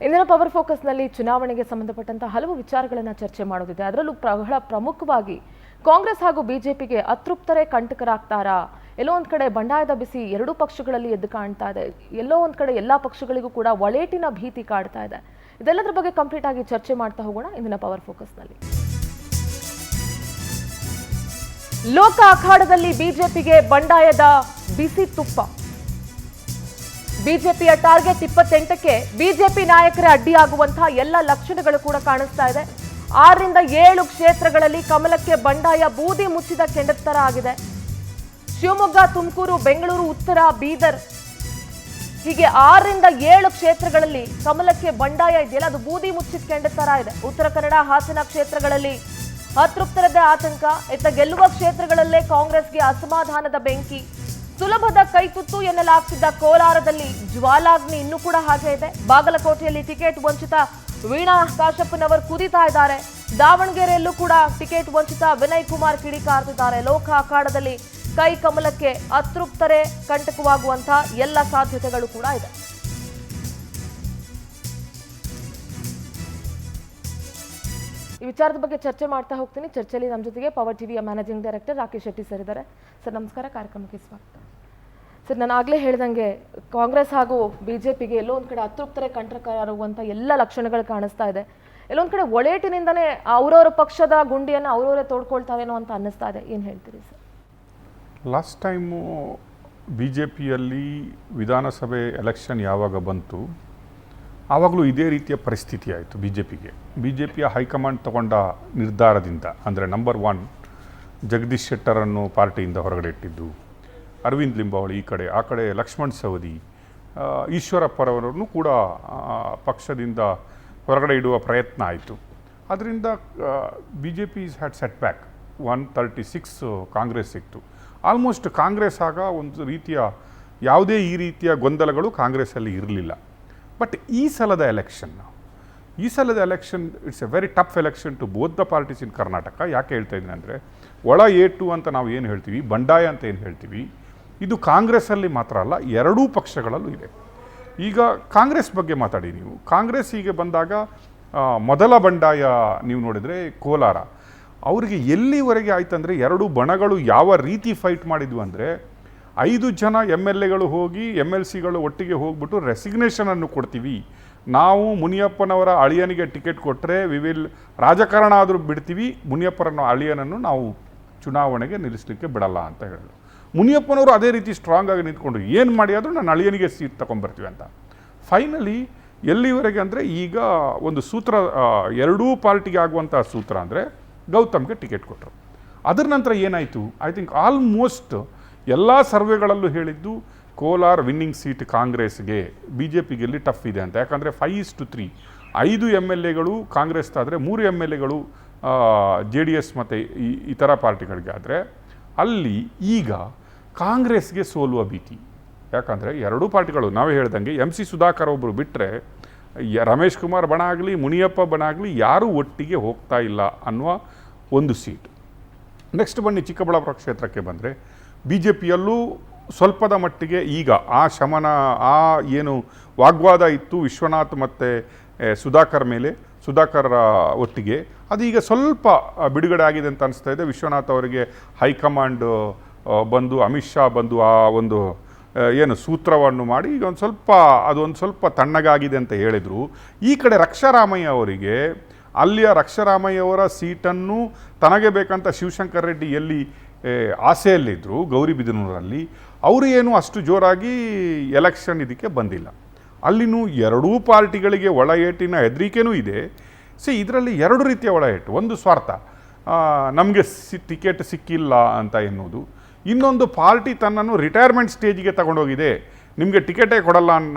ಇಂದಿನ ಪವರ್ ಫೋಕಸ್ನಲ್ಲಿ ಚುನಾವಣೆಗೆ ಸಂಬಂಧಪಟ್ಟಂತ ಹಲವು ವಿಚಾರಗಳನ್ನು ಚರ್ಚೆ ಮಾಡೋದಿದೆ. ಅದರಲ್ಲೂ ಬಹಳ ಪ್ರಮುಖವಾಗಿ ಕಾಂಗ್ರೆಸ್ ಹಾಗೂ ಬಿಜೆಪಿಗೆ ಅತೃಪ್ತರೇ ಕಂಟಕರಾಗ್ತಾರಾ? ಎಲ್ಲೋ ಒಂದ್ ಕಡೆ ಬಂಡಾಯದ ಬಿಸಿ ಎರಡೂ ಪಕ್ಷಗಳಲ್ಲಿ ಎದ್ದು ಕಾಣ್ತಾ ಇದೆ. ಎಲ್ಲೋ ಒಂದ್ ಕಡೆ ಎಲ್ಲಾ ಪಕ್ಷಗಳಿಗೂ ಕೂಡ ಒಳೇಟಿನ ಭೀತಿ ಕಾಡ್ತಾ ಇದೆ. ಇದೆಲ್ಲದರ ಬಗ್ಗೆ ಕಂಪ್ಲೀಟ್ ಆಗಿ ಚರ್ಚೆ ಮಾಡ್ತಾ ಹೋಗೋಣ ಇಂದಿನ ಪವರ್ ಫೋಕಸ್ನಲ್ಲಿ. ಲೋಕ ಅಖಾಡದಲ್ಲಿ ಬಿಜೆಪಿಗೆ ಬಂಡಾಯದ ಬಿಸಿ ತುಪ್ಪ. ಬಿಜೆಪಿಯ ಟಾರ್ಗೆಟ್ 28ಕ್ಕೆ ಬಿಜೆಪಿ ನಾಯಕರೇ ಅಡ್ಡಿಯಾಗುವಂತಹ ಎಲ್ಲ ಲಕ್ಷಣಗಳು ಕೂಡ ಕಾಣಿಸ್ತಾ ಇದೆ. 6ರಿಂದ 7 ಕ್ಷೇತ್ರಗಳಲ್ಲಿ ಕಮಲಕ್ಕೆ ಬಂಡಾಯ ಬೂದಿ ಮುಚ್ಚಿದ ಕೆಂಡತ್ತರ ಆಗಿದೆ. ಶಿವಮೊಗ್ಗ, ತುಮಕೂರು, ಬೆಂಗಳೂರು, ಉತ್ತರ, ಬೀದರ್ ಹೀಗೆ 6ರಿಂದ 7 ಕ್ಷೇತ್ರಗಳಲ್ಲಿ ಕಮಲಕ್ಕೆ ಬಂಡಾಯ ಇದೆಯಲ್ಲ ಅದು ಬೂದಿ ಮುಚ್ಚಿದ ಕೆಂಡತ್ತರ ಇದೆ. ಉತ್ತರ ಕನ್ನಡ, ಹಾಸನ ಕ್ಷೇತ್ರಗಳಲ್ಲಿ ಅತೃಪ್ತರದ್ದೇ ಆತಂಕ. ಇತ್ತ ಗೆಲ್ಲುವ ಕ್ಷೇತ್ರಗಳಲ್ಲೇ ಕಾಂಗ್ರೆಸ್ಗೆ ಅಸಮಾಧಾನದ ಬೆಂಕಿ. ಸುಲಭದ ಕೈತುತ್ತು ಎನ್ನಲಾಗ್ತಿದ್ದ ಕೋಲಾರದಲ್ಲಿ ಜ್ವಾಲಾಗ್ನಿ ಇನ್ನೂ ಕೂಡ ಹಾಗೆ ಇದೆ. ಬಾಗಲಕೋಟೆಯಲ್ಲಿ ಟಿಕೆಟ್ ವಂಚಿತ ವೀಣಾ ಕಾಶಪ್ಪನವರು ಕುದಿತಾ ಇದ್ದಾರೆ. ದಾವಣಗೆರೆಯಲ್ಲೂ ಕೂಡ ಟಿಕೆಟ್ ವಂಚಿತ ವಿನಯ್ ಕುಮಾರ್ ಕಿಡಿಕಾರ್ತಿದ್ದಾರೆ. ಲೋಕ ಅಖಾಡದಲ್ಲಿ ಕೈ ಕಮಲಕ್ಕೆ ಅತೃಪ್ತರೇ ಕಂಟಕವಾಗುವಂತಹ ಎಲ್ಲ ಸಾಧ್ಯತೆಗಳು ಕೂಡ ಇದೆ. ಈ ವಿಚಾರದ ಬಗ್ಗೆ ಚರ್ಚೆ ಮಾಡ್ತಾ ಹೋಗ್ತೀನಿ. ಚರ್ಚೆಯಲ್ಲಿ ನಮ್ಮ ಜೊತೆಗೆ ಪವರ್ ಟಿವಿಯ managing director Rakesh Shetty sir ಇದ್ದಾರೆ. ಸರ್ ನಮಸ್ಕಾರ, ಕಾರ್ಯಕ್ರಮಕ್ಕೆ ಸ್ವಾಗತ. ಸರ್, ನಾನು ಆಗಲೇ ಹೇಳ್ದಂಗೆ ಕಾಂಗ್ರೆಸ್ ಹಾಗೂ ಬಿಜೆಪಿಗೆ ಎಲ್ಲೋ ಒಂದು ಕಡೆ ಅತೃಪ್ತರೇ ಕಂಟಕರಾಗುವಂಥ ಎಲ್ಲ ಲಕ್ಷಣಗಳು ಕಾಣಿಸ್ತಾ ಇದೆ. ಎಲ್ಲೊಂದು ಕಡೆ ಒಳೇಟಿನಿಂದನೇ ಅವರವರ ಪಕ್ಷದ ಗುಂಡಿಯನ್ನು ಅವರವರೇ ತೋಡ್ಕೊಳ್ತಾರೇನೋ ಅಂತ ಅನ್ನಿಸ್ತಾ ಇದೆ. ಏನು ಹೇಳ್ತೀರಿ sir? Last time B J ಪಿಯಲ್ಲಿ ವಿಧಾನಸಭೆ ಎಲೆಕ್ಷನ್ ಯಾವಾಗ ಬಂತು ಆವಾಗಲೂ ಇದೇ ರೀತಿಯ ಪರಿಸ್ಥಿತಿ ಆಯಿತು. ಬಿ ಜೆ ಪಿಯ ಹೈಕಮಾಂಡ್ ತಗೊಂಡ ನಿರ್ಧಾರದಿಂದ, ಅಂದರೆ ನಂಬರ್ 1 ಜಗದೀಶ್ ಶೆಟ್ಟರನ್ನು ಪಾರ್ಟಿಯಿಂದ ಹೊರಗಡೆ ಇಟ್ಟಿದ್ದು, ಅರವಿಂದ್ ಲಿಂಬಾವಳಿ ಈ ಕಡೆ, ಆ ಕಡೆ ಲಕ್ಷ್ಮಣ್ ಸವದಿ, ಈಶ್ವರಪ್ಪರವರನ್ನು ಕೂಡ ಪಕ್ಷದಿಂದ ಹೊರಗಡೆ ಇಡುವ ಪ್ರಯತ್ನ ಆಯಿತು. ಅದರಿಂದ B J P had set back. 136 Congress ಸಿಕ್ತು. ಆಲ್ಮೋಸ್ಟ್ ಕಾಂಗ್ರೆಸ್ ಆಗ ಒಂದು ರೀತಿಯ ಯಾವುದೇ ಈ ರೀತಿಯ ಗೊಂದಲಗಳು ಕಾಂಗ್ರೆಸ್ಸಲ್ಲಿ ಇರಲಿಲ್ಲ. ಬಟ್ ಈ ಸಲದ election it's a very tough election to both the parties in Karnataka. ಯಾಕೆ ಹೇಳ್ತಾ ಇದ್ದೀನಿ ಅಂದರೆ, ಒಳ ಏಟು ಅಂತ ನಾವು ಏನು ಹೇಳ್ತೀವಿ, ಬಂಡಾಯ ಅಂತ ಏನು ಹೇಳ್ತೀವಿ, ಇದು ಕಾಂಗ್ರೆಸ್ಸಲ್ಲಿ ಮಾತ್ರ ಅಲ್ಲ, ಎರಡೂ ಪಕ್ಷಗಳಲ್ಲೂ ಇದೆ. ಈಗ ಕಾಂಗ್ರೆಸ್ ಬಗ್ಗೆ ಮಾತಾಡಿ ನೀವು. ಕಾಂಗ್ರೆಸ್ ಹೀಗೆ ಬಂದಾಗ ಮೊದಲ ಬಂಡಾಯ ನೀವು ನೋಡಿದರೆ ಕೋಲಾರ, ಅವರಿಗೆ ಎಲ್ಲಿವರೆಗೆ ಆಯ್ತಂದರೆ ಎರಡೂ ಬಣಗಳು ಯಾವ ರೀತಿ ಫೈಟ್ ಮಾಡಿದ್ವು ಅಂದರೆ, 5 ಜನ MLAಗಳು ಹೋಗಿ MLCಗಳು ಒಟ್ಟಿಗೆ ಹೋಗ್ಬಿಟ್ಟು ರೆಸಿಗ್ನೇಷನನ್ನು ಕೊಡ್ತೀವಿ, ನಾವು ಮುನಿಯಪ್ಪನವರ ಅಳಿಯನಿಗೆ ಟಿಕೆಟ್ ಕೊಟ್ಟರೆ ರಾಜಕಾರಣ ಆದರೂ ಬಿಡ್ತೀವಿ, ಮುನಿಯಪ್ಪನ ಅಳಿಯನನ್ನು ನಾವು ಚುನಾವಣೆಗೆ ನಿಲ್ಲಿಸಲಿಕ್ಕೆ ಬಿಡಲ್ಲ ಅಂತ ಹೇಳಿದ್ರು. ಮುನಿಯಪ್ಪನವರು ಅದೇ ರೀತಿ ಸ್ಟ್ರಾಂಗ್ ಆಗಿ ನಿಂತ್ಕೊಂಡ್ರು, ಏನು ಮಾಡಿ ಆದರೂ ನಾನು ಅಳಿಯನಿಗೆ ಸೀಟ್ ತೊಗೊಂಬರ್ತೀವಿ ಅಂತ. ಫೈನಲಿ ಎಲ್ಲಿವರೆಗೆ ಅಂದರೆ, ಈಗ ಒಂದು ಸೂತ್ರ, ಎರಡೂ ಪಾರ್ಟಿಗೆ ಆಗುವಂಥ ಸೂತ್ರ ಅಂದರೆ ಗೌತಮ್ಗೆ ಟಿಕೆಟ್ ಕೊಟ್ಟರು. ಅದರ ನಂತರ ಏನಾಯಿತು, ಐ ಥಿಂಕ್ ಆಲ್ಮೋಸ್ಟ್ ಎಲ್ಲ ಸರ್ವೆಗಳಲ್ಲೂ ಹೇಳಿದ್ದು ಕೋಲಾರ ವಿನ್ನಿಂಗ್ ಸೀಟ್ ಕಾಂಗ್ರೆಸ್ಗೆ, ಬಿ ಜೆ ಪಿಗೆ ಇಲ್ಲಿ ಟಫ್ ಇದೆ ಅಂತ. ಯಾಕಂದರೆ 5:3, 5 MLAಗಳು ಕಾಂಗ್ರೆಸ್ದಾದರೆ 3 MLAಗಳು JDS ಮತ್ತು ಇತರ ಪಾರ್ಟಿಗಳಿಗೆ ಆದರೆ, ಅಲ್ಲಿ ಈಗ ಕಾಂಗ್ರೆಸ್ಗೆ ಸೋಲುವ ಭೀತಿ. ಯಾಕಂದರೆ ಎರಡೂ ಪಾರ್ಟಿಗಳು ನಾವೇ ಹೇಳ್ದಂಗೆ MC ಸುಧಾಕರ್ ಒಬ್ಬರು ಬಿಟ್ಟರೆ ರಮೇಶ್ ಕುಮಾರ್ ಬಣ ಆಗಲಿ, ಮುನಿಯಪ್ಪ ಬಣ ಆಗಲಿ ಯಾರೂ ಒಟ್ಟಿಗೆ ಹೋಗ್ತಾ ಇಲ್ಲ ಅನ್ನುವ ಒಂದು ಸೀಟ್. ನೆಕ್ಸ್ಟ್ ಬನ್ನಿ ಚಿಕ್ಕಬಳ್ಳಾಪುರ ಕ್ಷೇತ್ರಕ್ಕೆ ಬಂದರೆ, ಬಿ ಜೆ ಪಿಯಲ್ಲೂ ಸ್ವಲ್ಪದ ಮಟ್ಟಿಗೆ ಈಗ ಆ ಏನು ವಾಗ್ವಾದ ಇತ್ತು ವಿಶ್ವನಾಥ್ ಮತ್ತು ಸುಧಾಕರ್ ಒಟ್ಟಿಗೆ, ಅದೀಗ ಸ್ವಲ್ಪ ಬಿಡುಗಡೆ ಆಗಿದೆ ಅಂತ ಅನಿಸ್ತಾ ಇದೆ. ವಿಶ್ವನಾಥ್ ಅವರಿಗೆ ಹೈಕಮಾಂಡ್ ಬಂದು, ಅಮಿತ್ ಶಾ ಬಂದು ಆ ಒಂದು ಏನು ಸೂತ್ರವನ್ನು ಮಾಡಿ ಈಗ ಅದೊಂದು ಸ್ವಲ್ಪ ತಣ್ಣಗಾಗಿದೆ ಅಂತ ಹೇಳಿದರು. ಈ ಕಡೆ ರಕ್ಷಾರಾಮಯ್ಯ ಅವರಿಗೆ, ಅಲ್ಲಿಯ ರಕ್ಷಾರಾಮಯ್ಯ ಅವರ ಸೀಟನ್ನು ತನಗೆ ಬೇಕಂತ ಶಿವಶಂಕರ್ ರೆಡ್ಡಿ ಎಲ್ಲಿ ಆಸೆಯಲ್ಲಿದ್ದರು ಗೌರಿಬಿದನೂರಲ್ಲಿ, ಅವರು ಏನು ಅಷ್ಟು ಜೋರಾಗಿ ಎಲೆಕ್ಷನ್ ಇದಕ್ಕೆ ಬಂದಿಲ್ಲ. ಅಲ್ಲಿನೂ ಎರಡೂ ಪಾರ್ಟಿಗಳಿಗೆ ಒಳ ಏಟಿನ ಹೆದರಿಕೆನೂ ಇದೆ. ಇದರಲ್ಲಿ 2 ರೀತಿಯ ಒಳ ಏಟು. ಒಂದು ಸ್ವಾರ್ಥ, ನಮಗೆ ಟಿಕೆಟ್ ಸಿಕ್ಕಿಲ್ಲ ಅಂತ ಎನ್ನುವುದು. ಇನ್ನೊಂದು ಪಾರ್ಟಿ ತನ್ನನ್ನು ರಿಟೈರ್ಮೆಂಟ್ ಸ್ಟೇಜಿಗೆ ತಗೊಂಡೋಗಿದೆ, ನಿಮಗೆ ಟಿಕೆಟೇ ಕೊಡಲ್ಲ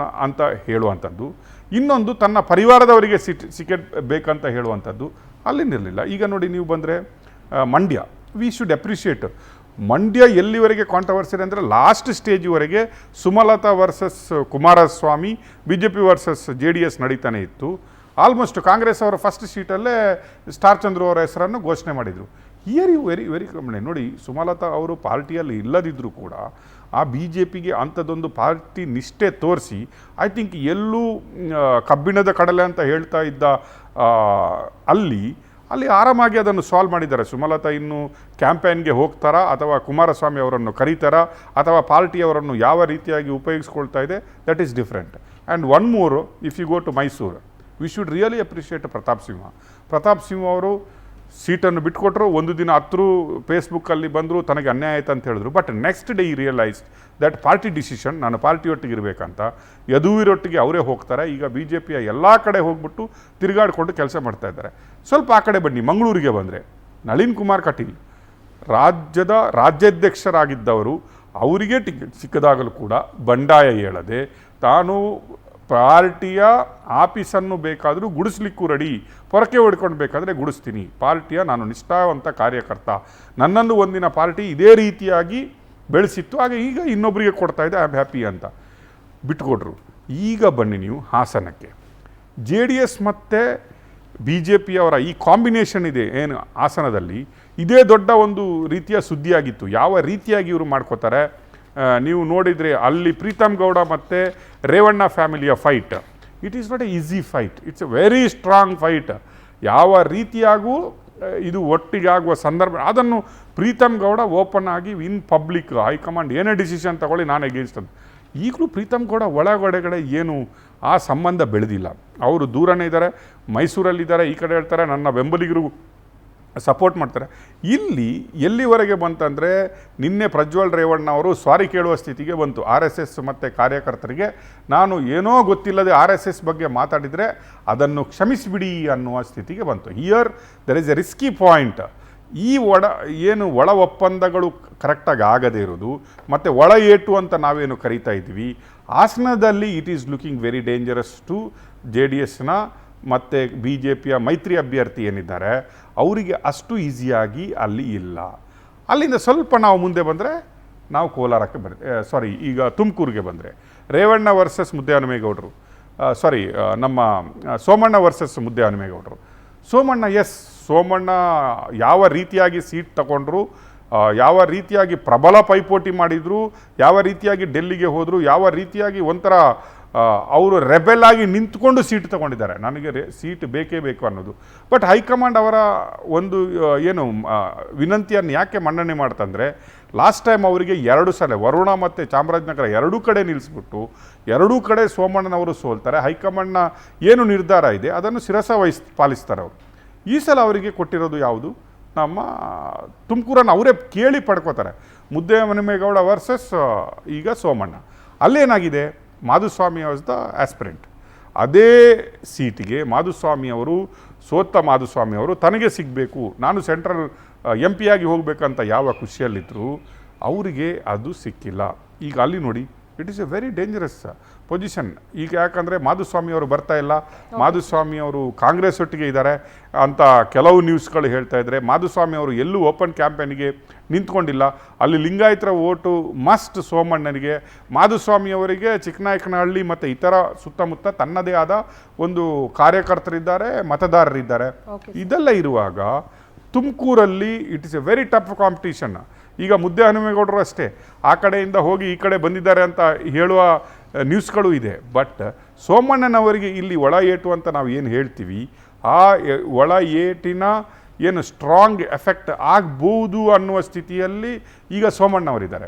ಅಂತ ಹೇಳುವಂಥದ್ದು. ಇನ್ನೊಂದು ತನ್ನ ಪರಿವಾರದವರಿಗೆ ಟಿಕೆಟ್ ಬೇಕಂತ ಹೇಳುವಂಥದ್ದು ಅಲ್ಲಿನಿರಲಿಲ್ಲ. ಈಗ ನೋಡಿ, ನೀವು ಬಂದರೆ Mandya, we should appreciate Mandya ಎಲ್ಲಿವರೆಗೆ ಕಾಂಟ್ರವರ್ಸಿ ಅಂದರೆ ಲಾಸ್ಟ್ ಸ್ಟೇಜ್ವರೆಗೆ Sumalatha versus Kumaraswamy, BJP versus JDS ನಡೀತಾನೆ ಇತ್ತು. ಆಲ್ಮೋಸ್ಟ್ ಕಾಂಗ್ರೆಸ್ ಅವರ ಫಸ್ಟ್ ಸೀಟಲ್ಲೇ ಸ್ಟಾರ್ ಚಂದ್ರು ಅವರ ಹೆಸರನ್ನು ಘೋಷಣೆ ಮಾಡಿದರು. ಹಿಯರ್ ಯು ವೆರಿ ವೆರಿ ಕಮ್ಮಿ ನೋಡಿ, ಸುಮಲತಾ ಅವರು ಪಾರ್ಟಿಯಲ್ಲಿ ಇಲ್ಲದಿದ್ದರೂ ಕೂಡ ಆ ಬಿ ಜೆ ಪಿಗೆ ಅಂಥದ್ದೊಂದು ಪಾರ್ಟಿ ನಿಷ್ಠೆ ತೋರಿಸಿ ಐ ಥಿಂಕ್ ಎಲ್ಲೂ ಕಬ್ಬಿಣದ ಕಡಲೆ ಅಂತ ಹೇಳ್ತಾ ಇದ್ದ ಅಲ್ಲಿ ಆರಾಮಾಗಿ ಅದನ್ನು ಸಾಲ್ವ್ ಮಾಡಿದ್ದಾರೆ. ಸುಮಲತಾ ಇನ್ನು ಕ್ಯಾಂಪೇನ್ಗೆ ಹೋಗ್ತಾರಾ ಅಥವಾ ಕುಮಾರಸ್ವಾಮಿ ಅವರನ್ನು ಕರೀತಾರಾ ಅಥವಾ ಪಾರ್ಟಿಯವರನ್ನು ಯಾವ ರೀತಿಯಾಗಿ ಉಪಯೋಗಿಸ್ಕೊಳ್ತಾ ಇದೆ, that is different. And one more, if you go to Mysuru, we should really appreciate Pratap Simha ಅವರು ಸೀಟನ್ನು ಬಿಟ್ಕೊಟ್ರು. ಒಂದು ದಿನ ಹತ್ರು ಫೇಸ್ಬುಕ್ಕಲ್ಲಿ ಬಂದರು, ತನಗೆ ಅನ್ಯಾಯ ಆಯ್ತು ಅಂತ ಹೇಳಿದ್ರು. ಬಟ್ ನೆಕ್ಸ್ಟ್ ಡೇ ಈ ರಿಯಲೈಸ್ ದಟ್ ಪಾರ್ಟಿ ಡಿಸಿಷನ್, ನಾನು ಪಾರ್ಟಿಯೊಟ್ಟಿಗೆ ಇರಬೇಕಂತ ಯದುವೀರೊಟ್ಟಿಗೆ ಅವರೇ ಹೋಗ್ತಾರೆ. ಈಗ ಬಿ ಜೆ ಪಿಯ ಎಲ್ಲ ಕಡೆ ಹೋಗ್ಬಿಟ್ಟು ತಿರುಗಾಡಿಕೊಂಡು ಕೆಲಸ ಮಾಡ್ತಾ ಇದ್ದಾರೆ. ಸ್ವಲ್ಪ ಆ ಕಡೆ ಬನ್ನಿ, ಮಂಗಳೂರಿಗೆ ಬಂದರೆ ನಳಿನ್ ಕುಮಾರ್ ಕಟೀಲ್ ರಾಜ್ಯಾಧ್ಯಕ್ಷರಾಗಿದ್ದವರು, ಅವರಿಗೆ ಟಿಕೆಟ್ ಸಿಕ್ಕದಾಗಲೂ ಕೂಡ ಬಂಡಾಯ ಹೇಳದೆ ತಾನು ಪಾರ್ಟಿಯ ಆಫೀಸನ್ನು ಬೇಕಾದರೂ ಗುಡಿಸ್ಲಿಕ್ಕೂ ರೆಡಿ, ಪೊರಕೆ ಹೊಡ್ಕೊಂಡು ಬೇಕಾದರೆ ಗುಡಿಸ್ತೀನಿ, ಪಾರ್ಟಿಯ ನಾನು ನಿಷ್ಠಾವಂತ ಕಾರ್ಯಕರ್ತ, ನನ್ನನ್ನು ಒಂದಿನ ಪಾರ್ಟಿ ಇದೇ ರೀತಿಯಾಗಿ ಬೆಳೆಸಿತ್ತು, ಹಾಗೆ ಈಗ ಇನ್ನೊಬ್ಬರಿಗೆ ಕೊಡ್ತಾ ಇದೆ, ಐ ಆಮ್ ಹ್ಯಾಪಿ ಅಂತ ಬಿಟ್ಕೊಟ್ರು. ಈಗ ಬನ್ನಿ ನೀವು ಹಾಸನಕ್ಕೆ. ಜೆ ಡಿ ಎಸ್ ಮತ್ತು ಬಿ ಜೆ ಪಿಯವರ ಈ ಕಾಂಬಿನೇಷನ್ ಇದೆ ಏನು ಹಾಸನದಲ್ಲಿ, ಇದೇ ದೊಡ್ಡ ಒಂದು ರೀತಿಯ ಸುದ್ದಿಯಾಗಿತ್ತು. ಯಾವ ರೀತಿಯಾಗಿ ಇವರು ಮಾಡ್ಕೋತಾರೆ ನೀವು ನೋಡಿದರೆ, ಅಲ್ಲಿ ಪ್ರೀತಮ್ ಗೌಡ ಮತ್ತು ರೇವಣ್ಣ ಫ್ಯಾಮಿಲಿಯ fight, it is not a easy fight, it's a very strong fight. ಯಾವ ರೀತಿಯಾಗೂ ಇದು ಒಟ್ಟಿಗಾಗುವ ಸಂದರ್ಭ, ಅದನ್ನು ಪ್ರೀತಮ್ ಗೌಡ ಓಪನ್ ಆಗಿ ಇನ್ ಪಬ್ಲಿಕ್ ಹೈಕಮಾಂಡ್ ಏನೇ ಡಿಸಿಷನ್ ತಗೊಳ್ಳಿ ನಾನು ಎಗೇನ್ಸ್ಟ್ ಅಂತ. ಈಗಲೂ ಪ್ರೀತಮ್ ಗೌಡ ಒಳಗಡೆ ಏನು ಆ ಸಂಬಂಧ ಬೆಳೆದಿಲ್ಲ, ಅವರು ದೂರನೇ ಇದ್ದಾರೆ, ಮೈಸೂರಲ್ಲಿದ್ದಾರೆ, ಈ ಕಡೆ ಹೇಳ್ತಾರೆ ನನ್ನ ಬೆಂಬಲಿಗರು ಸಪೋರ್ಟ್ ಮಾಡ್ತಾರೆ. ಇಲ್ಲಿ ಎಲ್ಲಿವರೆಗೆ ಬಂತಂದರೆ, ನಿನ್ನೆ ಪ್ರಜ್ವಲ್ ರೇವಣ್ಣ ಅವರು ಸಾರಿ ಕೇಳುವ ಸ್ಥಿತಿಗೆ ಬಂತು. RSS ಮತ್ತು ಕಾರ್ಯಕರ್ತರಿಗೆ ನಾನು ಏನೋ ಗೊತ್ತಿಲ್ಲದೆ RSS ಬಗ್ಗೆ ಮಾತಾಡಿದರೆ ಅದನ್ನು ಕ್ಷಮಿಸಿಬಿಡಿ ಅನ್ನುವ ಸ್ಥಿತಿಗೆ ಬಂತು. Here there is a risky point. ಈ ಒಳ ಒಪ್ಪಂದಗಳು ಕರೆಕ್ಟಾಗಿ ಆಗದೇ ಇರೋದು ಮತ್ತು ಒಳ ಏಟು ಅಂತ ನಾವೇನು ಕರಿತಾ ಇದ್ವಿ, ಹಾಸನದಲ್ಲಿ it is looking very dangerous to JDSನ ಮತ್ತು ಬಿ ಜೆ ಪಿಯ ಮೈತ್ರಿ ಅಭ್ಯರ್ಥಿ ಏನಿದ್ದಾರೆ ಅವರಿಗೆ ಅಷ್ಟು ಈಸಿಯಾಗಿ ಅಲ್ಲಿ ಇಲ್ಲ. ಅಲ್ಲಿಂದ ಸ್ವಲ್ಪ ನಾವು ಮುಂದೆ ಬಂದರೆ ನಾವು ಕೋಲಾರಕ್ಕೆ ಈಗ ತುಮಕೂರಿಗೆ ಬಂದರೆ ರೇವಣ್ಣ ವರ್ಸಸ್ ಮುದ್ದಹನುಮೇಗೌಡರು, ನಮ್ಮ ಸೋಮಣ್ಣ ವರ್ಸಸ್ ಮುದ್ದಹನುಮೇಗೌಡರು. ಸೋಮಣ್ಣ ಯಾವ ರೀತಿಯಾಗಿ ಸೀಟ್ ತಗೊಂಡ್ರು, ಯಾವ ರೀತಿಯಾಗಿ ಪ್ರಬಲ ಪೈಪೋಟಿ ಮಾಡಿದರು, ಯಾವ ರೀತಿಯಾಗಿ ಡೆಲ್ಲಿಗೆ ಹೋದರು, ಯಾವ ರೀತಿಯಾಗಿ ಒಂಥರ ಅವರು ರೆಬೆಲ್ ಆಗಿ ನಿಂತ್ಕೊಂಡು ಸೀಟ್ ತಗೊಂಡಿದ್ದಾರೆ. ನನಗೆ ಸೀಟ್ ಬೇಕೇ ಬೇಕು ಅನ್ನೋದು. ಬಟ್ ಹೈಕಮಾಂಡ್ ಅವರ ಒಂದು ವಿನಂತಿಯನ್ನು ಯಾಕೆ ಮನ್ನಣೆ ಮಾಡ್ತಂದರೆ, ಲಾಸ್ಟ್ ಟೈಮ್ ಅವರಿಗೆ 2 ಸಲ ವರುಣ ಮತ್ತು ಚಾಮರಾಜನಗರ ಎರಡೂ ಕಡೆ ನಿಲ್ಲಿಸ್ಬಿಟ್ಟು ಎರಡೂ ಕಡೆ ಸೋಮಣ್ಣನವರು ಸೋಲ್ತಾರೆ. ಹೈಕಮಾಂಡ್ನ ಏನು ನಿರ್ಧಾರ ಇದೆ ಅದನ್ನು ಪಾಲಿಸ್ತಾರೆ ಅವರು. ಈ ಸಲ ಅವರಿಗೆ ಕೊಟ್ಟಿರೋದು ಯಾವುದು, ನಮ್ಮ ತುಮಕೂರನ್ನು ಅವರೇ ಕೇಳಿ ಪಡ್ಕೋತಾರೆ. ಮುದ್ದಹನುಮೇಗೌಡ ವರ್ಸಸ್ ಈಗ ಸೋಮಣ್ಣ. ಅಲ್ಲೇನಾಗಿದೆ, ಮಾಧುಸ್ವಾಮಿ ವಾಸ್ ದ ಆಸ್ಪಿರೆಂಟ್. ಅದೇ ಸೀಟಿಗೆ ಸೋತ ಮಾಧುಸ್ವಾಮಿ ಅವರು ತನಗೆ ಸಿಗಬೇಕು, ನಾನು ಸೆಂಟ್ರಲ್ MP ಆಗಿ ಹೋಗಬೇಕಂತ ಯಾವ ಖುಷಿಯಲ್ಲಿದ್ದರು, ಅವರಿಗೆ ಅದು ಸಿಕ್ಕಿಲ್ಲ. ಈಗ ಅಲ್ಲಿ ನೋಡಿ, it is A very dangerous position. ಈಗ ಯಾಕಂದರೆ ಮಾಧುಸ್ವಾಮಿ ಅವರು ಬರ್ತಾ ಇಲ್ಲ, ಮಾಧುಸ್ವಾಮಿ ಅವರು ಕಾಂಗ್ರೆಸ್ ಒಟ್ಟಿಗೆ ಇದ್ದಾರೆ ಅಂತ ಕೆಲವು ನ್ಯೂಸ್ಗಳು ಹೇಳ್ತಾ ಇದ್ದಾರೆ. ಮಾಧುಸ್ವಾಮಿ ಅವರು ಎಲ್ಲೂ ಓಪನ್ ಕ್ಯಾಂಪೇನಿಗೆ ನಿಂತ್ಕೊಂಡಿಲ್ಲ. ಅಲ್ಲಿ ಲಿಂಗಾಯತರ ಓಟು ಮಸ್ಟ್ ಸೋಮಣ್ಣನಿಗೆ. ಮಾಧುಸ್ವಾಮಿ ಅವರಿಗೆ ಚಿಕ್ಕನಾಯಕನಹಳ್ಳಿ ಮತ್ತು ಇತರ ಸುತ್ತಮುತ್ತ ತನ್ನದೇ ಆದ ಒಂದು ಕಾರ್ಯಕರ್ತರಿದ್ದಾರೆ, ಮತದಾರರಿದ್ದಾರೆ. ಇದೆಲ್ಲ ಇರುವಾಗ ತುಮಕೂರಲ್ಲಿ it is A very tough competition. ಈಗ ಮುದ್ದಹನುಮೇಗೌಡರು ಅಷ್ಟೇ ಆ ಕಡೆಯಿಂದ ಹೋಗಿ ಈ ಕಡೆ ಬಂದಿದ್ದಾರೆ ಅಂತ ಹೇಳುವ ನ್ಯೂಸ್ಗಳು ಇದೆ. ಬಟ್ ಸೋಮಣ್ಣನವರಿಗೆ ಇಲ್ಲಿ ಒಳ ಏಟು ಅಂತ ನಾವು ಏನು ಹೇಳ್ತೀವಿ, ಆ ಒಳ ಏಟಿನ ಏನು ಸ್ಟ್ರಾಂಗ್ ಎಫೆಕ್ಟ್ ಆಗ್ಬೋದು ಅನ್ನುವ ಸ್ಥಿತಿಯಲ್ಲಿ ಈಗ ಸೋಮಣ್ಣವರಿದ್ದಾರೆ.